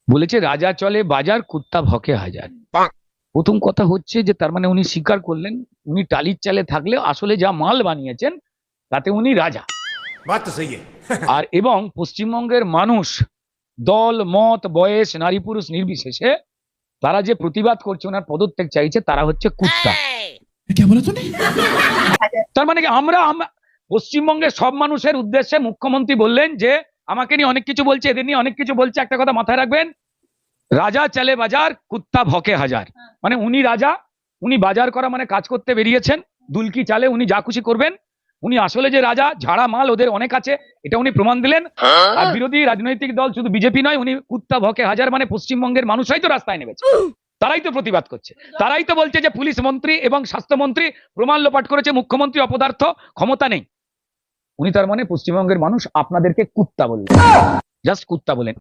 বলেছে রাজা চলে বাজার, কুত্তা ভকে হাজার। প্রথম কথা হচ্ছে যে তার মানে উনি স্বীকার করলেন উনি টালির চালে থাকলে আসলে যা মাল বানিয়েছেন তাতে উনি রাজা। আর এবং পশ্চিমবঙ্গের মানুষ দল মত বয়স নারী পুরুষ নির্বিশেষে তারা যে প্রতিবাদ করছে ওনার পদত্যাগ চাইছে তারা হচ্ছে কুত্তা। তার মানে কি আমরা পশ্চিমবঙ্গের সব মানুষের উদ্দেশ্যে মুখ্যমন্ত্রী বললেন যে আমাকে নিয়ে অনেক কিছু বলছে, এদের নিয়ে অনেক কিছু বলছে, একটা কথা মাথায় রাখবেন, রাজা চলে বাজার, কুত্তা ভকে হাজার। মানে উনি রাজা, উনি বাজার করা মানে কাজ করতে বেরিয়েছেন, দুলকি চালে উনি যা খুশি করবেন। উনি আসলে যে রাজা, ঝাড়া মাল ওদের অনেক আছে, এটা উনি প্রমাণ দিলেন। আর বিরোধী রাজনৈতিক দল শুধু বিজেপি নয়, উনি কুত্তা ভকে হাজার মানে পশ্চিমবঙ্গের মানুষরাই তো রাস্তায় নেমেছে, তারাই তো প্রতিবাদ করছে, তারাই তো বলছে যে পুলিশ মন্ত্রী এবং স্বাস্থ্যমন্ত্রী প্রমাণ লোপাট করেছে, মুখ্যমন্ত্রী অপদার্থ, ক্ষমতা নেই। উনি তার মানে পশ্চিমবঙ্গের মানুষ আপনাদেরকে কুত্তা বললেন, জাস্ট কুত্তা বলেন।